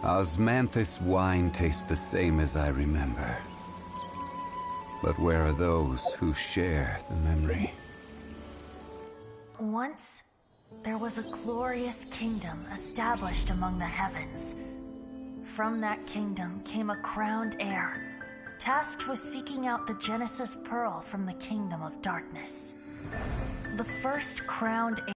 Osmanthus wine tastes the same as I remember. But where are those who share the memory? Once, there was a glorious kingdom established among the heavens. From that kingdom came a crowned heir, tasked with seeking out the Genesis Pearl from the kingdom of darkness. The first crowned heir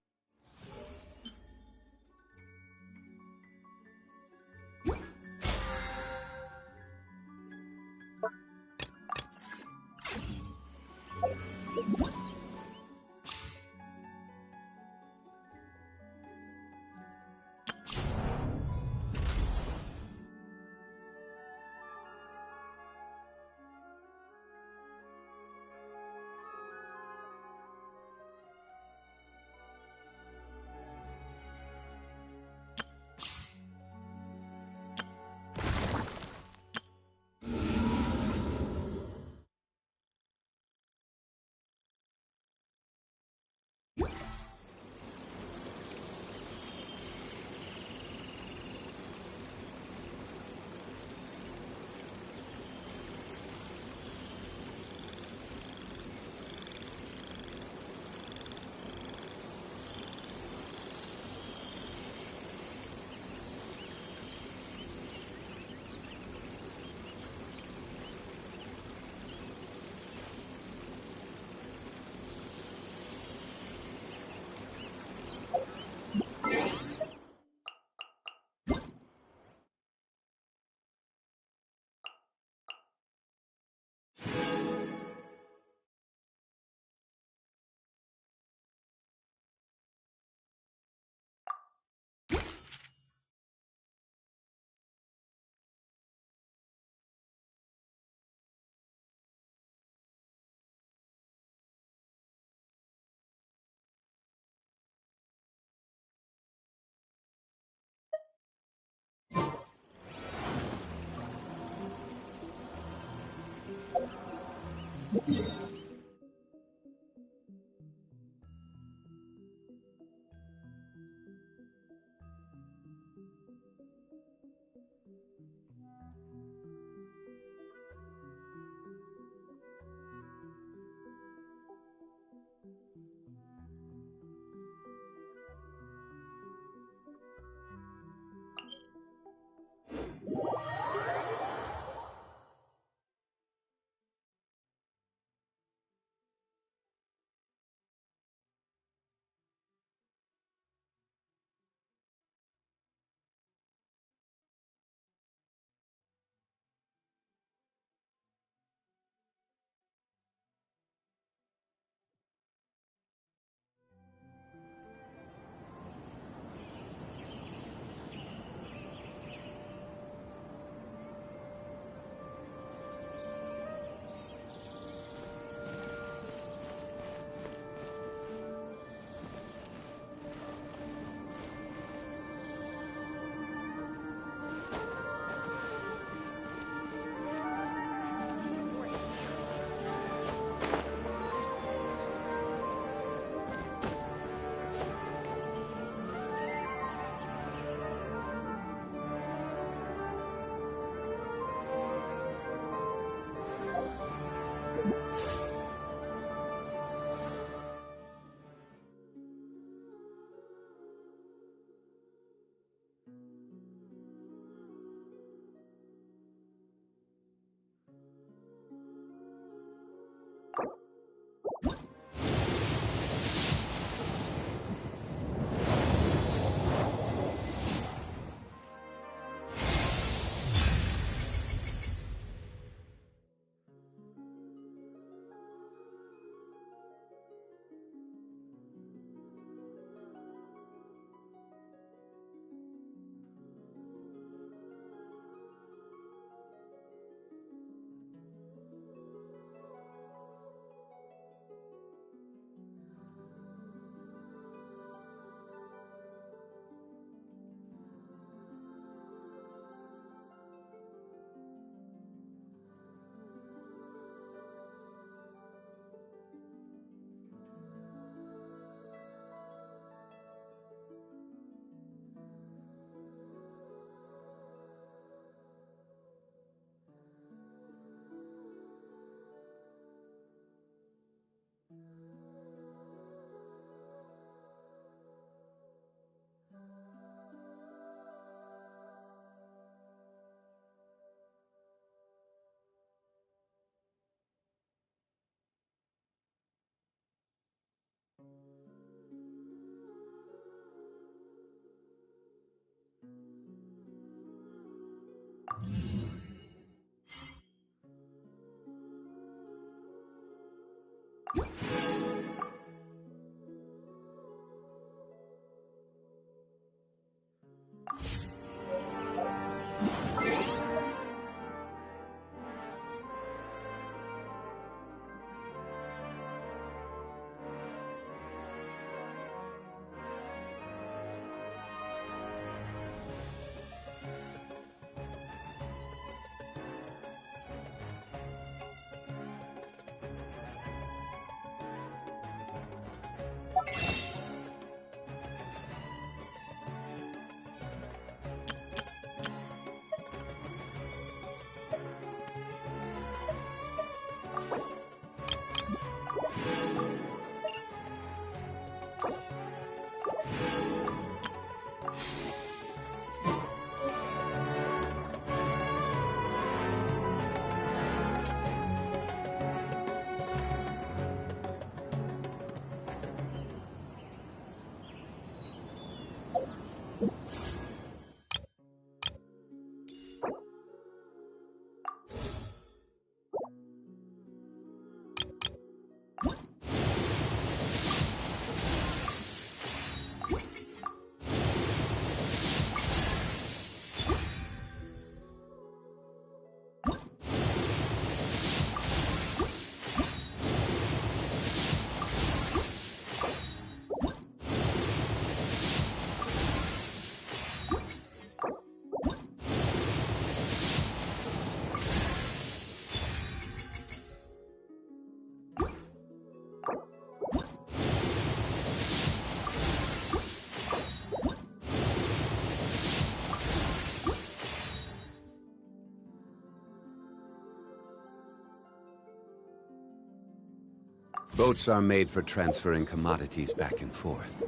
Boats are made for transferring commodities back and forth.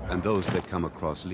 And those that come across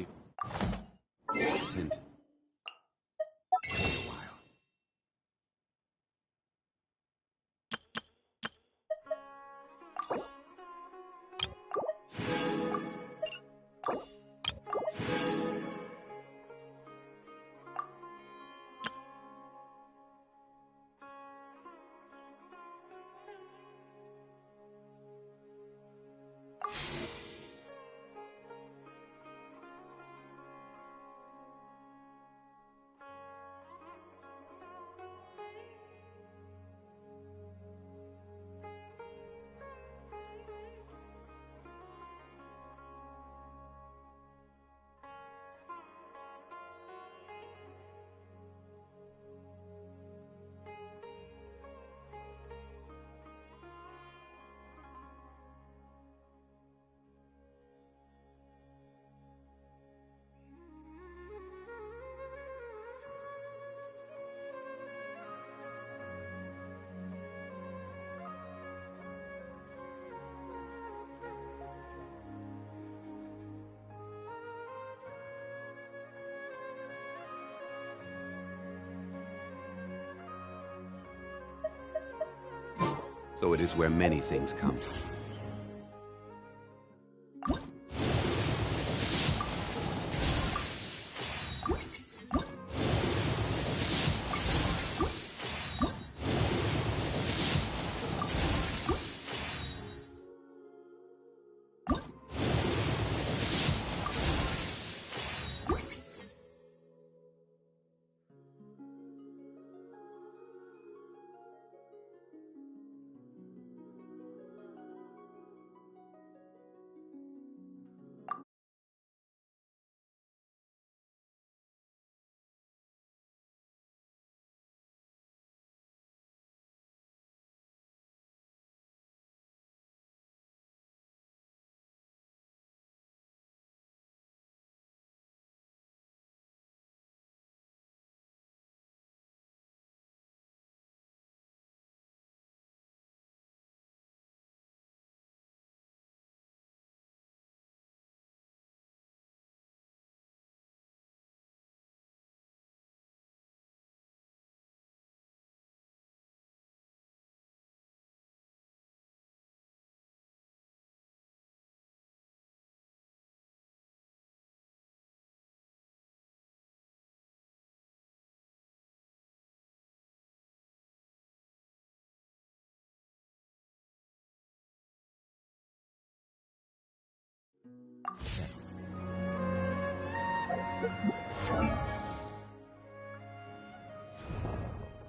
So it is where many things come.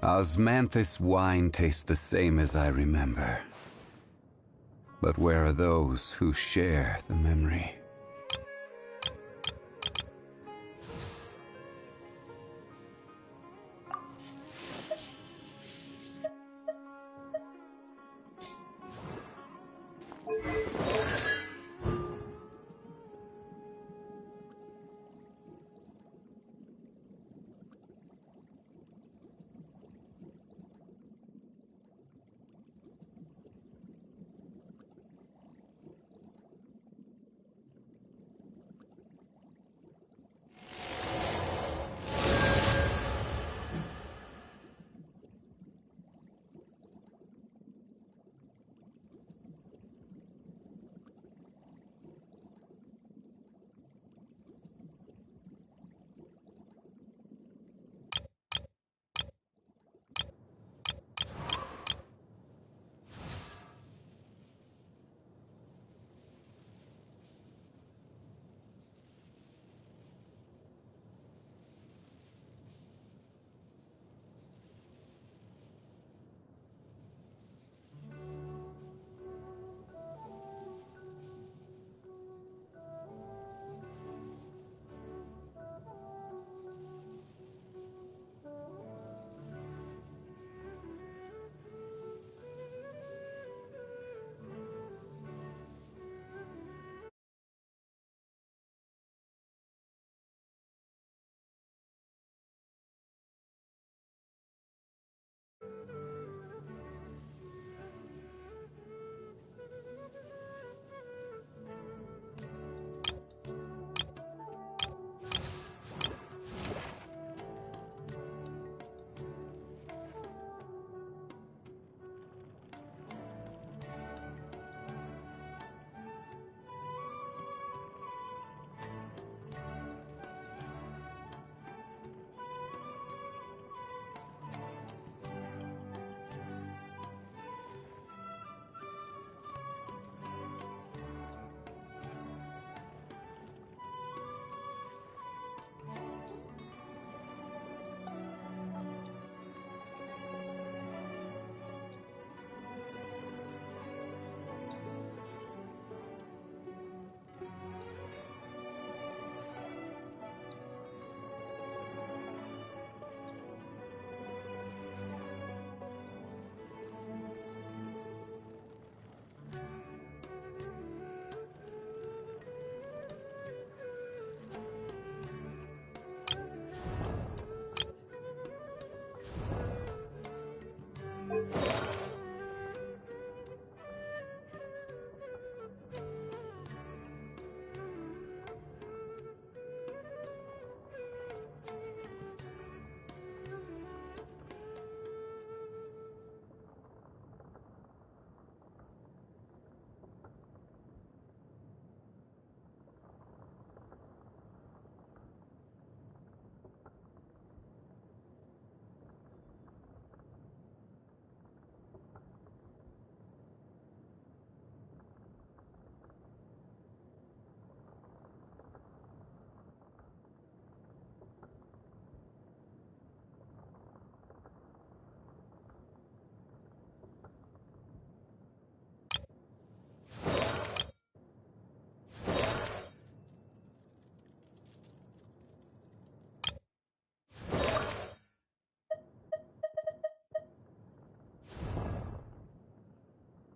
Osmanthus wine tastes the same as I remember. But where are those who share the memory?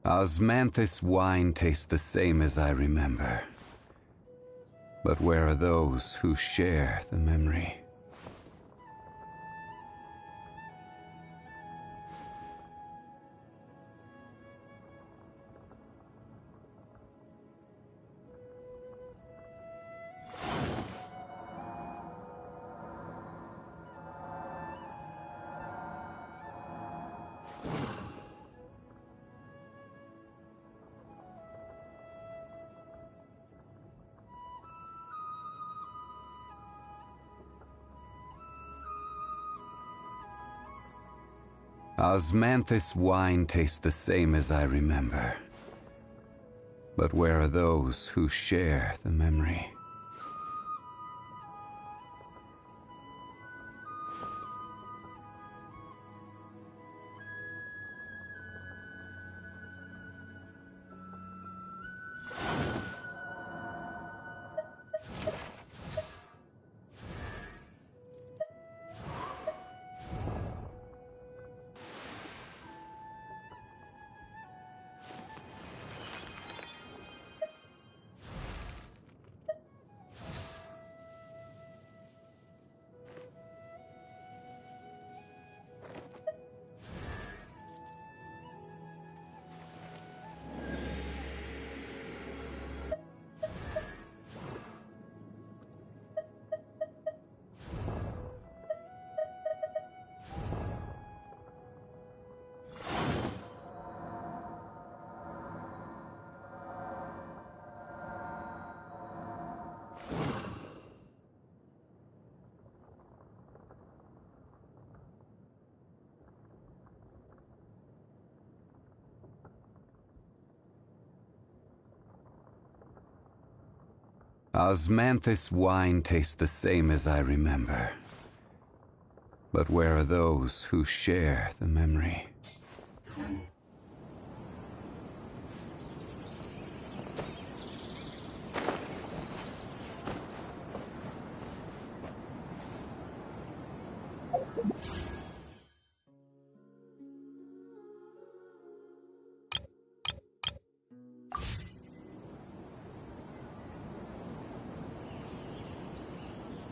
Osmanthus wine tastes the same as I remember. But where are those who share the memory? Osmanthus wine tastes the same as I remember. But where are those who share the memory? Osmanthus wine tastes the same as I remember. But where are those who share the memory?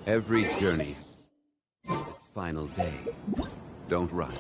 Every journey has its final day. Don't run.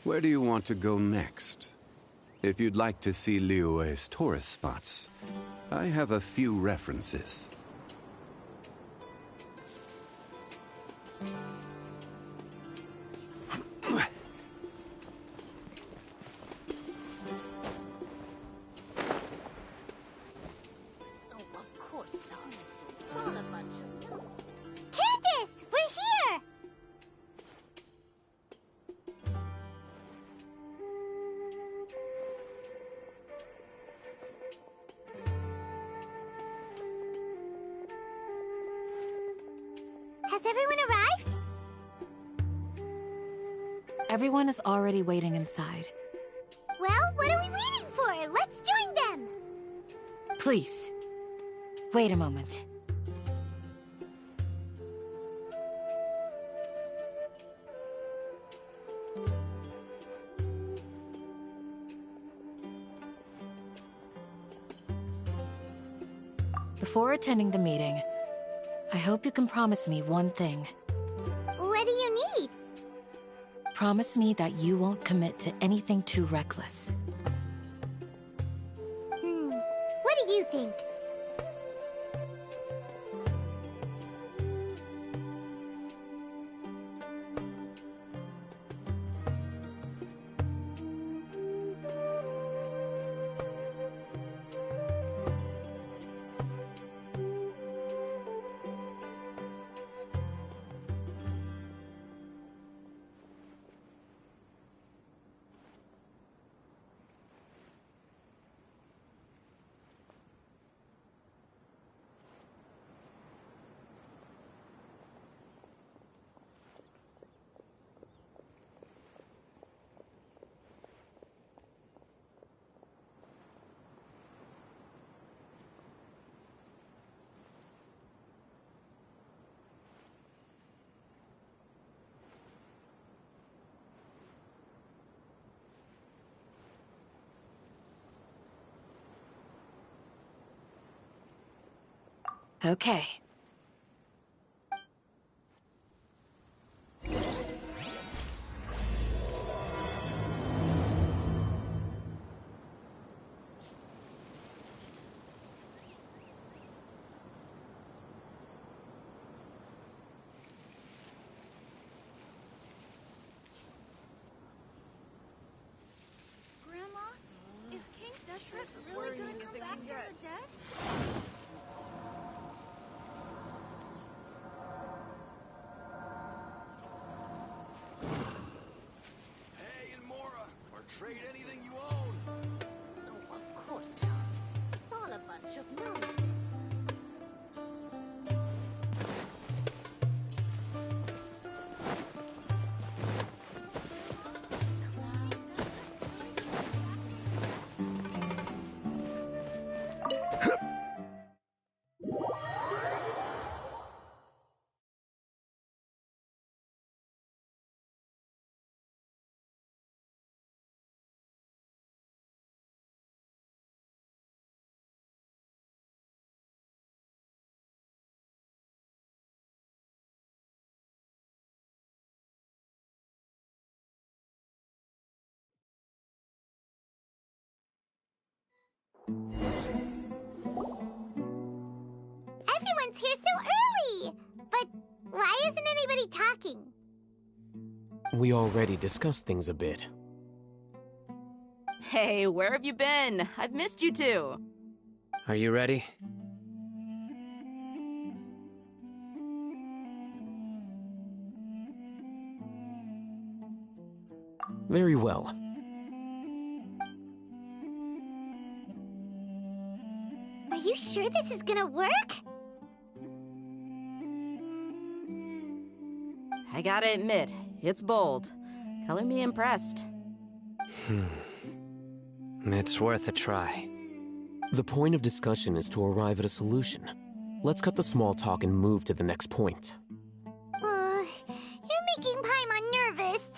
Where do you want to go next? If you'd like to see Liyue's tourist spots, I have a few references. Has everyone arrived? Everyone is already waiting inside. Well, what are we waiting for? Let's join them! Please, wait a moment. Before attending the meeting, I hope you can promise me one thing. What do you need? Promise me that you won't commit to anything too reckless. What do you think? Okay. Grandma, is King Deshret really gonna come back from the dead? Hey, and Mora, or trade anything you own. Oh, of course not. It's all a bunch of nonsense. Everyone's here so early! But why isn't anybody talking? We already discussed things a bit. Hey, where have you been? I've missed you too. Are you ready? Very well. Are you sure this is gonna work? I gotta admit, it's bold. Color me impressed. It's worth a try. The point of discussion is to arrive at a solution. Let's cut the small talk and move to the next point. You're making Paimon nervous.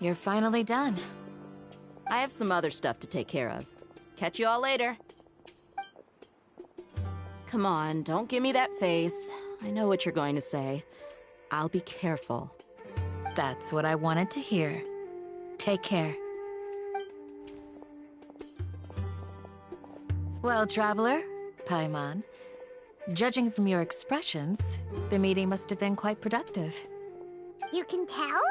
You're finally done. I have some other stuff to take care of. Catch you all later. Come on, don't give me that face. I know what you're going to say. I'll be careful. That's what I wanted to hear. Take care. Well, Traveler, Paimon, judging from your expressions, the meeting must have been quite productive. You can tell?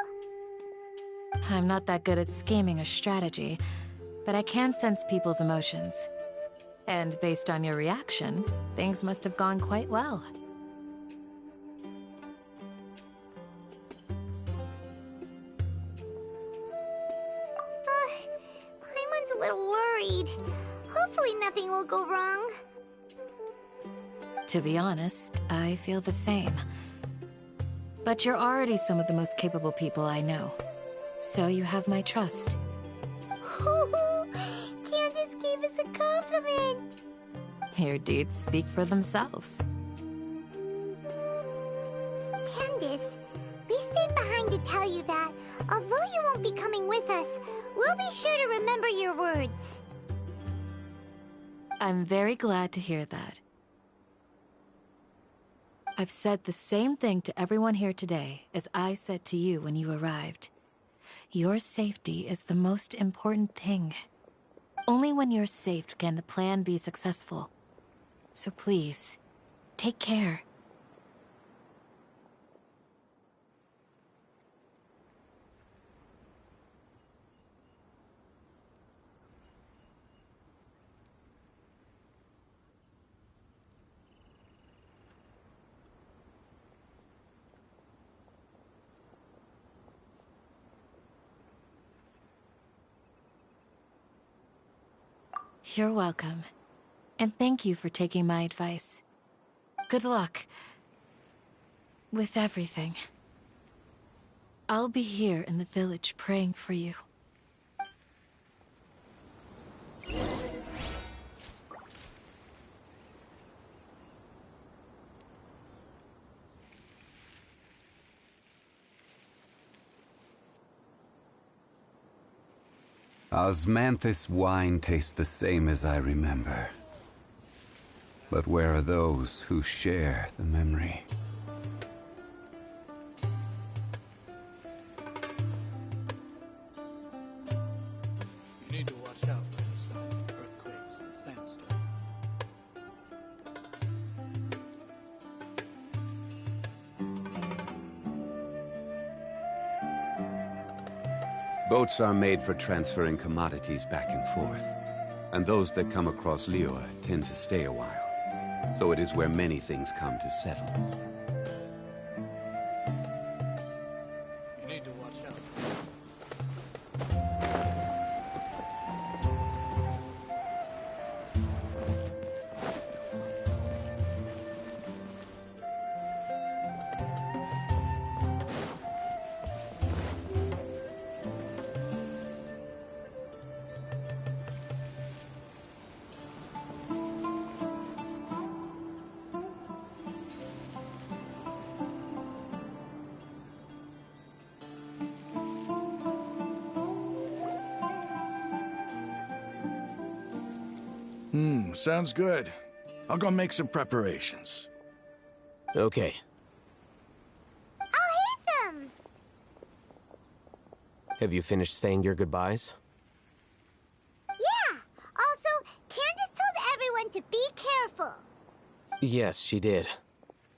I'm not that good at scheming or strategy, but I can sense people's emotions. And based on your reaction, things must have gone quite well. Paimon's a little worried. Hopefully nothing will go wrong. To be honest, I feel the same. But you're already some of the most capable people I know. So you have my trust. Candace gave us a compliment. Your deeds speak for themselves. Candace, we stayed behind to tell you that, although you won't be coming with us, we'll be sure to remember your words. I'm very glad to hear that. I've said the same thing to everyone here today as I said to you when you arrived. Your safety is the most important thing. Only when you're safe can the plan be successful. So please, take care. You're welcome. And thank you for taking my advice. Good luck with everything. I'll be here in the village praying for you. Osmanthus wine tastes the same as I remember. But where are those who share the memory? You need to watch out for any signs of earthquakes and sandstorms. Boats are made for transferring commodities back and forth, and those that come across Lior tend to stay a while, so it is where many things come to settle. You need to watch out. Sounds good. I'll go make some preparations. Okay. I'll hit them! Have you finished saying your goodbyes? Yeah! Also, Candace told everyone to be careful. Yes, she did.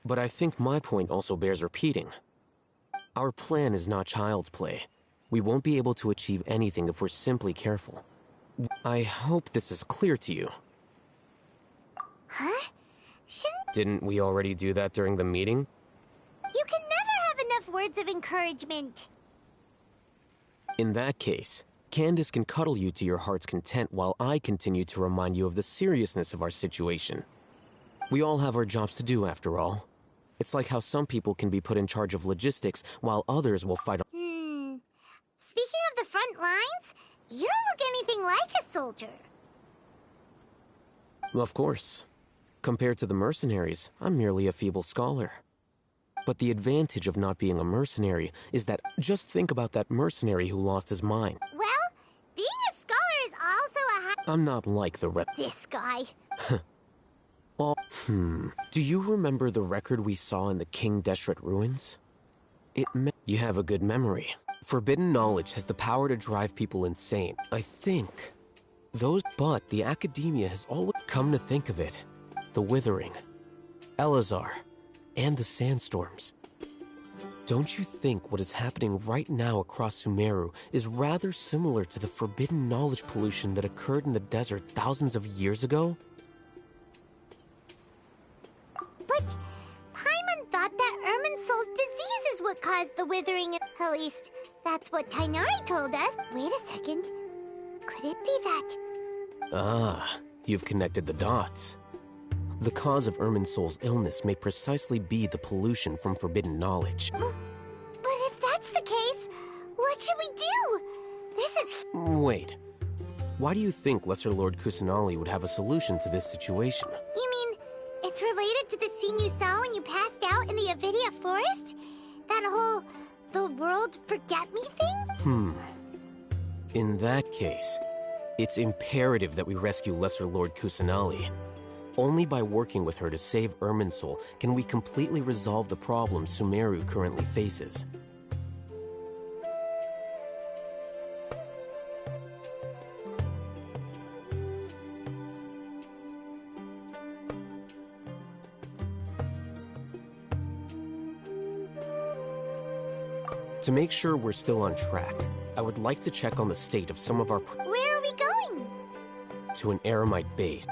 But I think my point also bears repeating. Our plan is not child's play. We won't be able to achieve anything if we're simply careful. I hope this is clear to you. Huh? Didn't we already do that during the meeting? You can never have enough words of encouragement. In that case, Candace can cuddle you to your heart's content while I continue to remind you of the seriousness of our situation. We all have our jobs to do, after all. It's like how some people can be put in charge of logistics while others will fight. Speaking of the front lines, you don't look anything like a soldier. Of course. Compared to the mercenaries, I'm merely a feeble scholar. But the advantage of not being a mercenary is that just think about that mercenary who lost his mind. Well, being a scholar is also a I'm not like the rest. This guy. Do you remember the record we saw in the King Deshret ruins? You have a good memory. Forbidden knowledge has the power to drive people insane. I think. But the academia has always come to think of it. The Withering, Elazar, and the Sandstorms. Don't you think what is happening right now across Sumeru is rather similar to the forbidden knowledge pollution that occurred in the desert thousands of years ago? But Paimon thought that Irminsul's disease is what caused the withering. At least, that's what Tainari told us. Wait a second. Could it be that? Ah, you've connected the dots. The cause of Irminsul's illness may precisely be the pollution from forbidden knowledge. But if that's the case, what should we do? This is... Wait. Why do you think Lesser Lord Kusanali would have a solution to this situation? You mean, it's related to the scene you saw when you passed out in the Avidia forest? That whole... the world forget me thing? In that case, it's imperative that we rescue Lesser Lord Kusanali. Only by working with her to save Irminsul can we completely resolve the problems Sumeru currently faces. To make sure we're still on track, I would like to check on the state of some of our... Where are we going? To an Eremite base.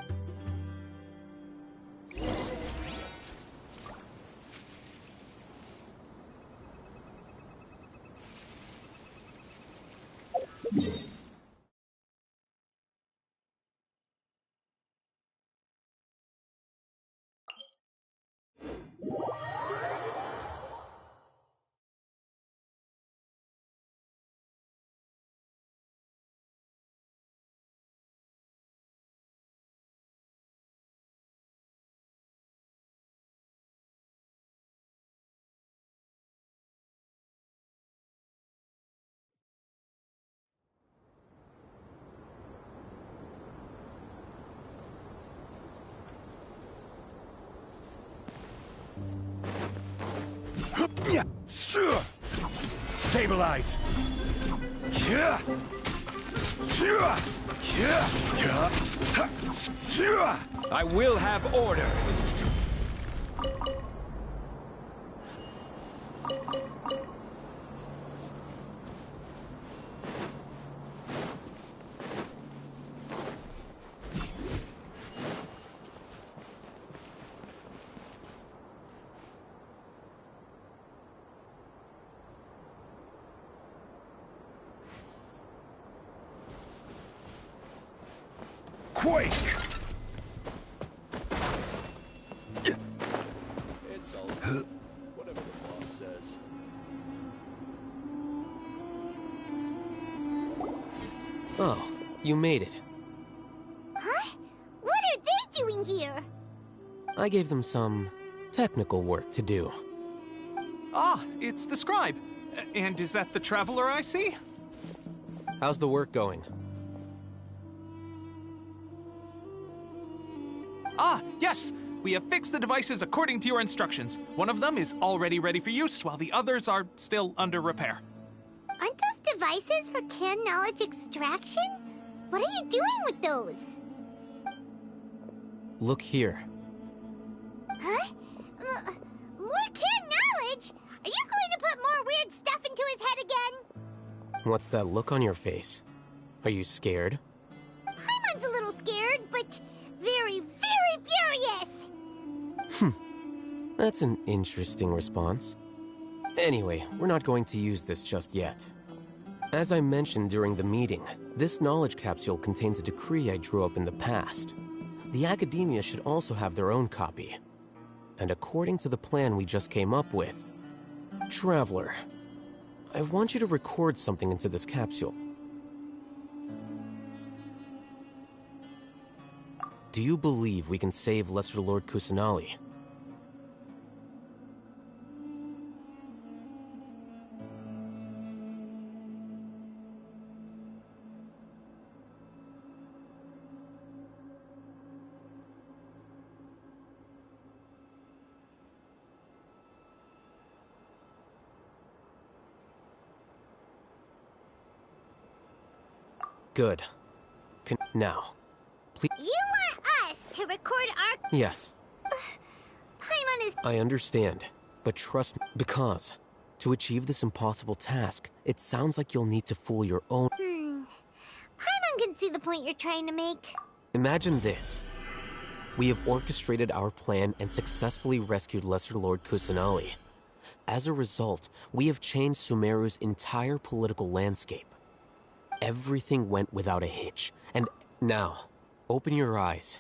Stabilize! I will have order! Quake! It's all whatever the boss says. Oh, you made it. Huh? What are they doing here? I gave them some technical work to do. Ah, it's the scribe. And is that the traveler I see? How's the work going? Ah, yes! We have fixed the devices according to your instructions. One of them is already ready for use, while the others are still under repair. Aren't those devices for canned knowledge extraction? What are you doing with those? Look here. Huh? More canned knowledge? Are you going to put more weird stuff into his head again? What's that look on your face? Are you scared? Paimon's a little scared, but very, very furious! That's an interesting response. Anyway, we're not going to use this just yet. As I mentioned during the meeting, this knowledge capsule contains a decree I drew up in the past. The academia should also have their own copy. And according to the plan we just came up with, Traveler, I want you to record something into this capsule. Do you believe we can save Lesser Lord Kusanali? Good. Now, please. You want us to record our... Yes. Paimon is... I understand, but trust me, because to achieve this impossible task, it sounds like you'll need to fool your own... Paimon can see the point you're trying to make. Imagine this. We have orchestrated our plan and successfully rescued Lesser Lord Kusanali. As a result, we have changed Sumeru's entire political landscape. Everything went without a hitch, and now, open your eyes.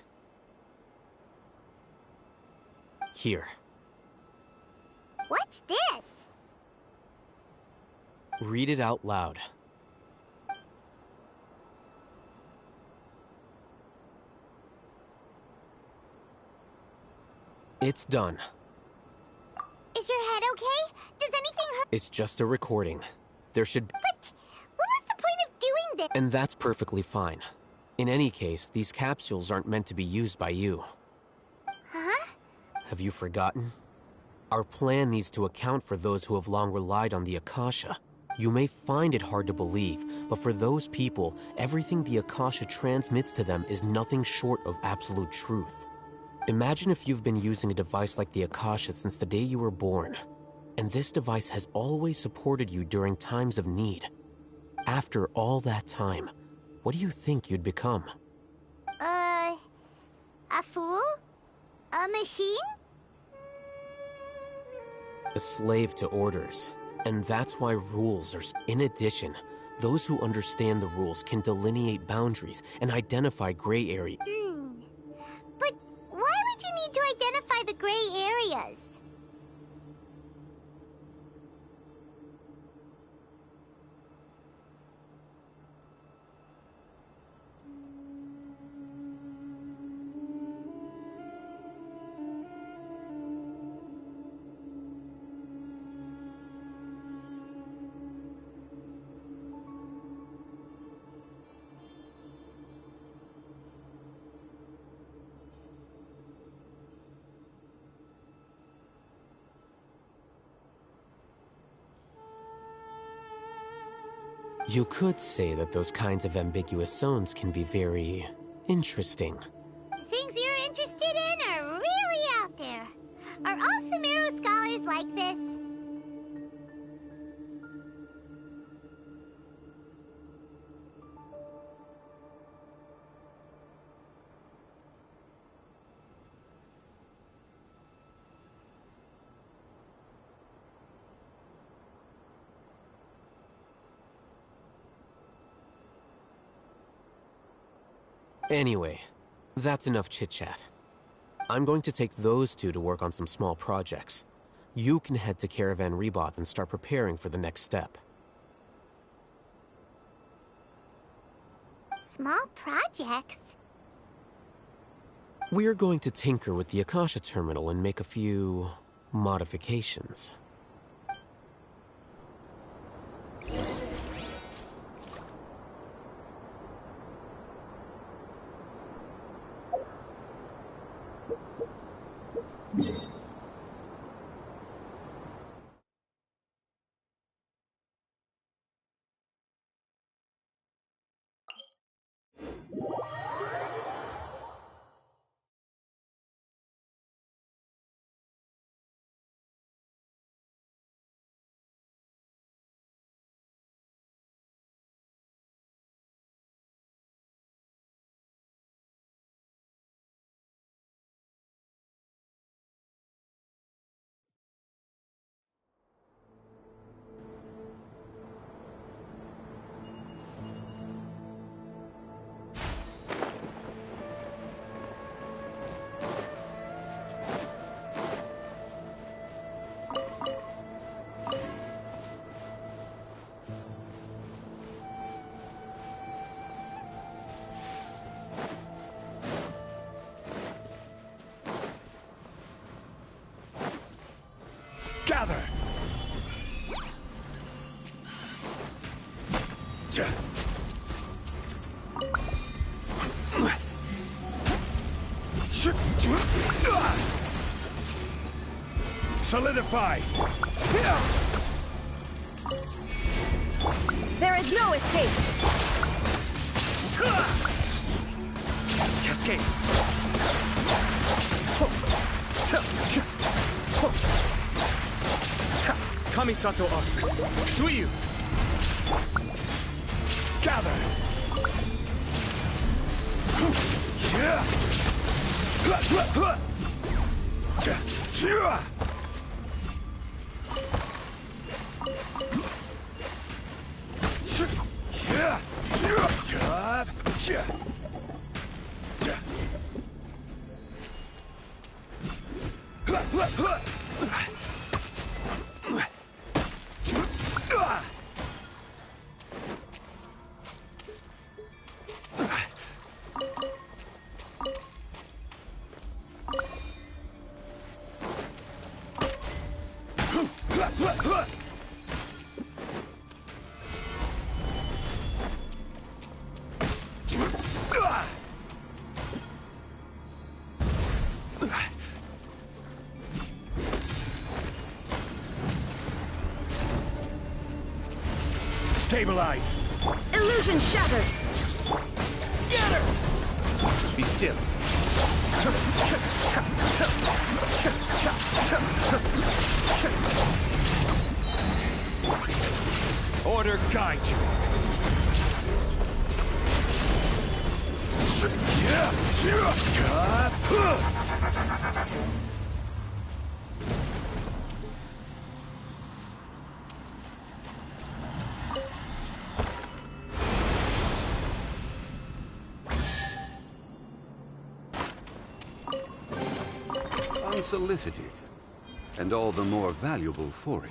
Here. What's this? Read it out loud. It's done. Is your head okay? Does anything hurt? It's just a recording. There should be... But what was the point of doing this? And that's perfectly fine. In any case, these capsules aren't meant to be used by you. Huh? Have you forgotten? Our plan needs to account for those who have long relied on the Akasha. You may find it hard to believe, but for those people, everything the Akasha transmits to them is nothing short of absolute truth. Imagine if you've been using a device like the Akasha since the day you were born, and this device has always supported you during times of need. After all that time, what do you think you'd become? A fool? A machine? A slave to orders. And that's why rules are... In addition, those who understand the rules can delineate boundaries and identify gray areas. But why would you need to identify the gray areas? You could say that those kinds of ambiguous zones can be very interesting. Things you're interested in are really out there. Are all Sumeru scholars like this? Anyway, that's enough chit-chat. I'm going to take those two to work on some small projects. You can head to Caravan Rebot and start preparing for the next step. Small projects? We're going to tinker with the Akasha terminal and make a few... modifications. Gather! Solidify! There is no escape! Cascade. Kamisato up. Suiyu. Gather. Stabilize! Illusion shattered! Scatter! Be still. Order guide you. Unsolicited, and all the more valuable for it.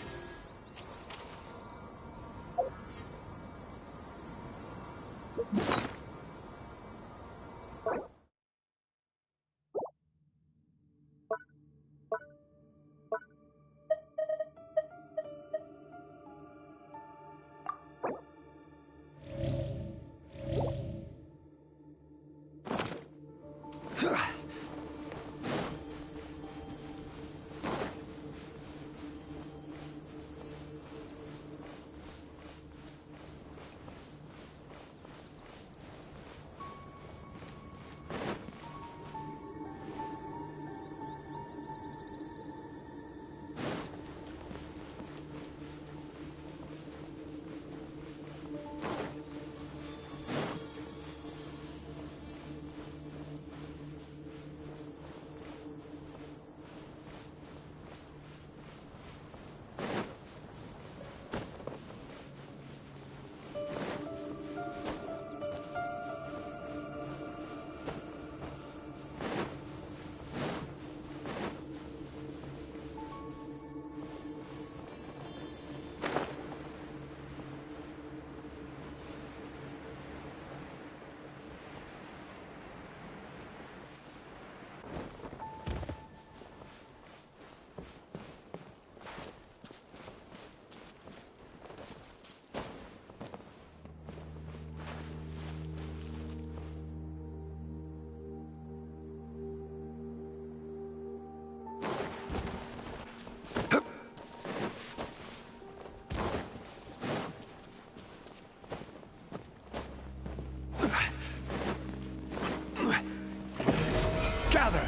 Gather!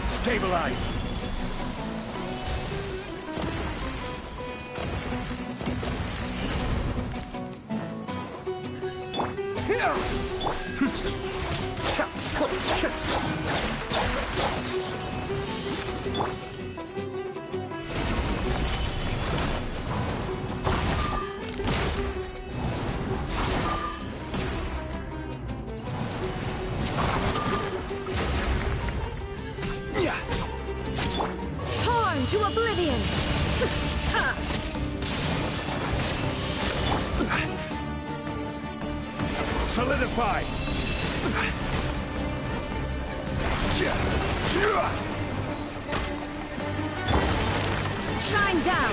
Stabilize! Torn to oblivion! Solidify! Shine down!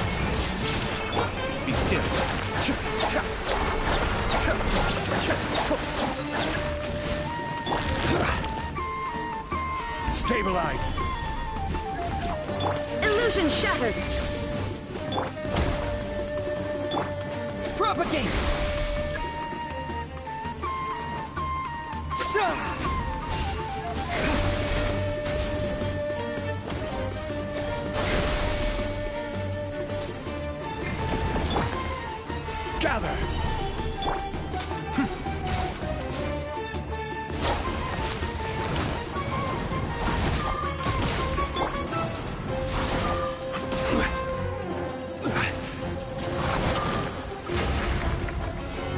Be still. Stabilize! Illusion shattered! Propagate! Gather!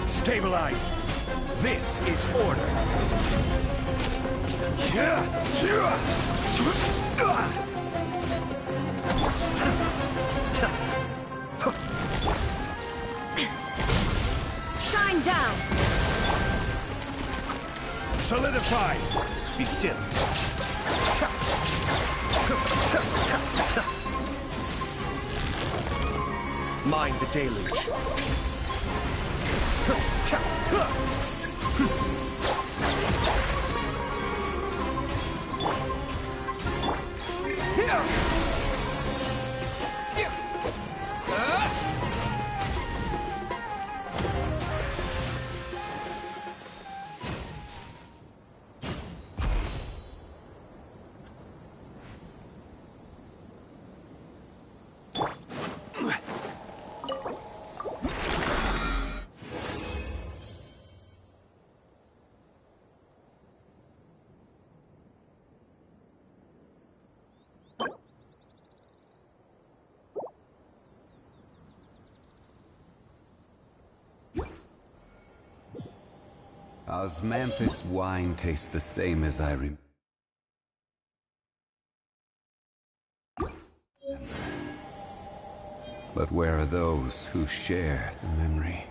Stabilize! This is order! Shine down! Solidify! Be still! Mind the deluge! Osmanthus wine tastes the same as I remember. But where are those who share the memory?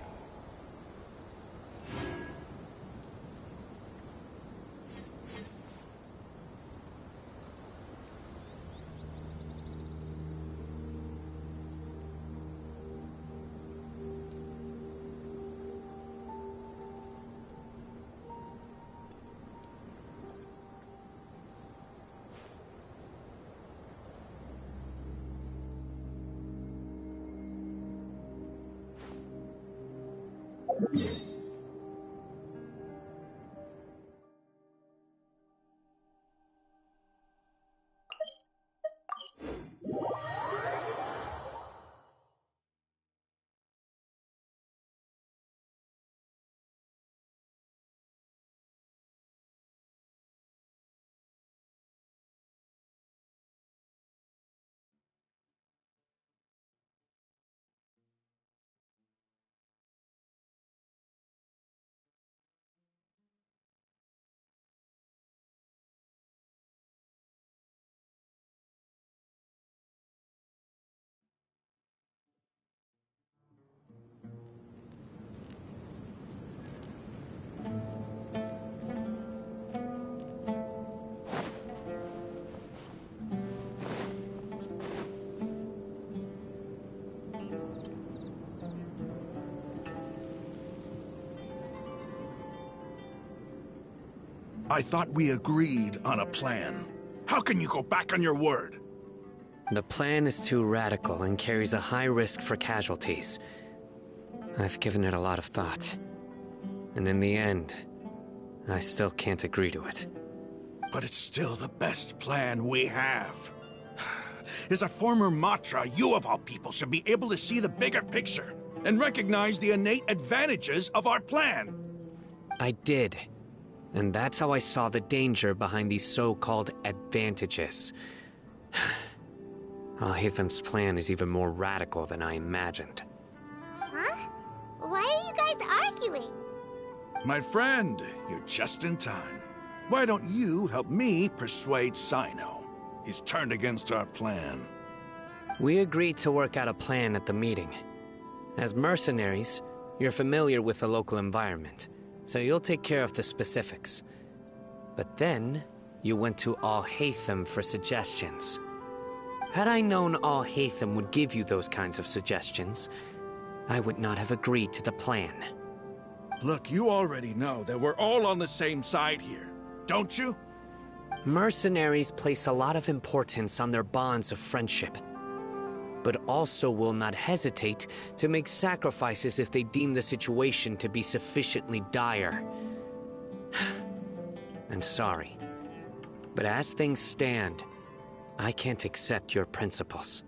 I thought we agreed on a plan. How can you go back on your word? The plan is too radical and carries a high risk for casualties. I've given it a lot of thought. And in the end, I still can't agree to it. But it's still the best plan we have. As a former Matra, you of all people should be able to see the bigger picture and recognize the innate advantages of our plan. I did. And that's how I saw the danger behind these so-called advantages. Al-Hitham's plan is even more radical than I imagined. Huh? Why are you guys arguing? My friend, you're just in time. Why don't you help me persuade Sino? He's turned against our plan. We agreed to work out a plan at the meeting. As mercenaries, you're familiar with the local environment, so you'll take care of the specifics. But then, you went to Al-Haytham for suggestions. Had I known Al-Haytham would give you those kinds of suggestions, I would not have agreed to the plan. Look, you already know that we're all on the same side here, don't you? Mercenaries place a lot of importance on their bonds of friendship, but also will not hesitate to make sacrifices if they deem the situation to be sufficiently dire. I'm sorry, but as things stand, I can't accept your principles.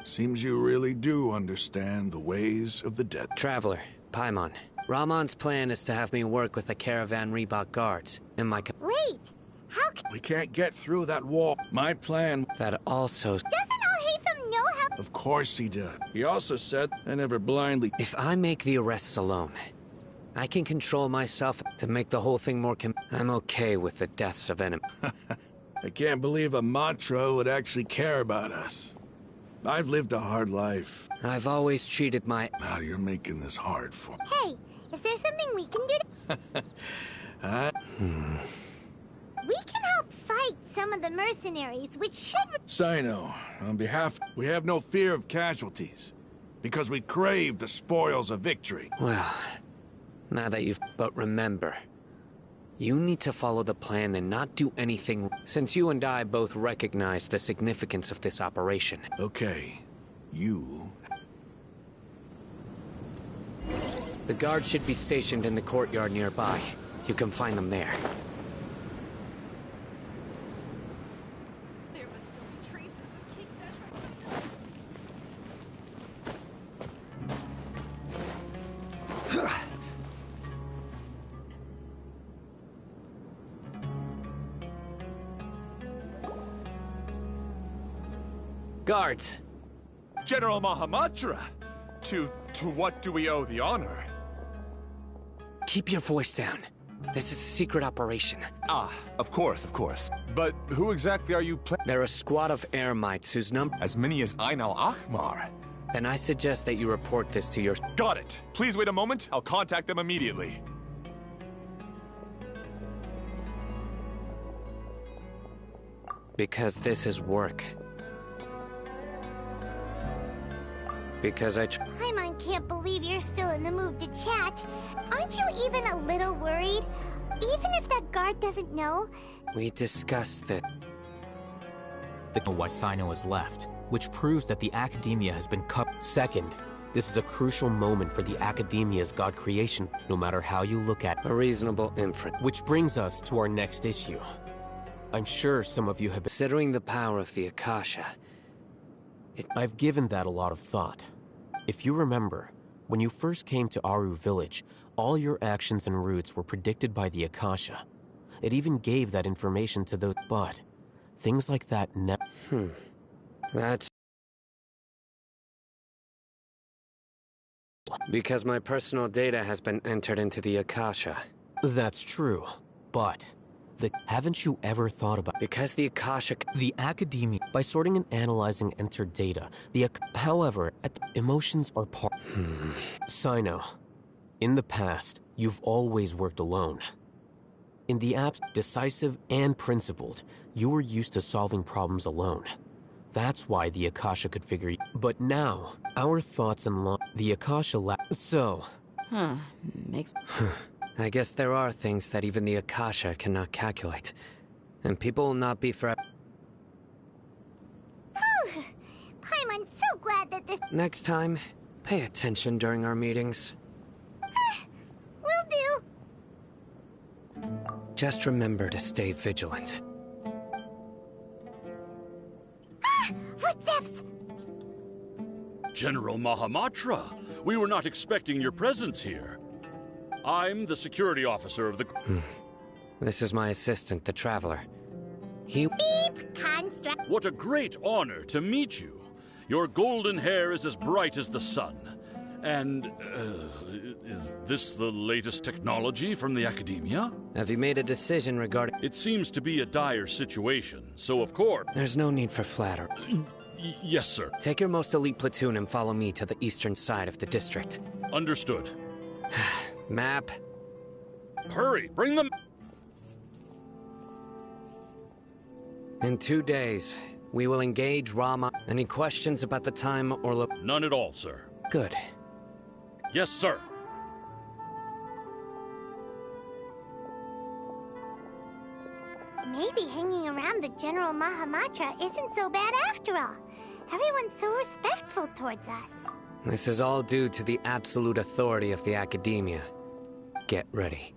Seems you really do understand the ways of the dead. Traveler, Paimon, Rahman's plan is to have me work with the Caravan Reebok guards in my... Wait! How can... We can't get through that wall. My plan... That also... Doesn't Al-Haytham know how... Of course he did. He also said, I never blindly... If I make the arrests alone, I can control myself to make the whole thing more I'm okay with the deaths of enemies. I can't believe a Matra would actually care about us. I've lived a hard life. I've always treated my... Now you're making this hard for me. Hey, is there something we can do to... We can help fight some of the mercenaries, which should... Sino, on behalf... We have no fear of casualties. Because we crave the spoils of victory. Well, now that you've... But remember, you need to follow the plan and not do anything... Since you and I both recognize the significance of this operation. Okay. You... The guards should be stationed in the courtyard nearby. You can find them there. There must still be traces of King Deshret's. Guards! General Mahamatra! To what do we owe the honor? Keep your voice down. This is a secret operation. Ah, of course, of course. But who exactly are you They're a squad of Eremites whose number... As many as Ain al-Ahmar. Then I suggest that you report this to your... Got it! Please wait a moment, I'll contact them immediately. Because this is work. Because Paimon can't believe you're still in the mood to chat. Aren't you even a little worried? Even if that guard doesn't know? We discussed it. Why Sino has left, which proves that the Academia has been cut. Second, this is a crucial moment for the Academia's god creation, no matter how you look at it. A reasonable inference. Which brings us to our next issue. I'm sure some of you have been... Considering the power of the Akasha, I've given that a lot of thought. If you remember, when you first came to Aru Village, all your actions and routes were predicted by the Akasha. It even gave that information to those... But things like that That's... Because my personal data has been entered into the Akasha. That's true, but... Haven't you ever thought about... Because the Akasha... The Academia... By sorting and analyzing entered data, however, emotions are part... Sino, in the past, you've always worked alone. In the decisive and principled, you were used to solving problems alone. That's why the Akasha could figure... But now, our thoughts and the Akasha So... Makes... I guess there are things that even the Akasha cannot calculate. And people will not be forever. Paimon's so glad that this... Next time, pay attention during our meetings. Will do. Just remember to stay vigilant. Footsteps! General Mahamatra, we were not expecting your presence here. I'm the security officer of the... This is my assistant, the Traveler. He... Beep! Construct... What a great honor to meet you. Your golden hair is as bright as the sun. And, is this the latest technology from the Academia? Have you made a decision regarding... It seems to be a dire situation, so of course... There's no need for flattery. Yes, sir. Take your most elite platoon and follow me to the eastern side of the district. Understood. Map. Hurry, bring them... In 2 days, we will engage Rama. Any questions about the time or None at all, sir. Good. Yes, sir. Maybe hanging around the General Mahamatra isn't so bad after all. Everyone's so respectful towards us. This is all due to the absolute authority of the Academia. Get ready.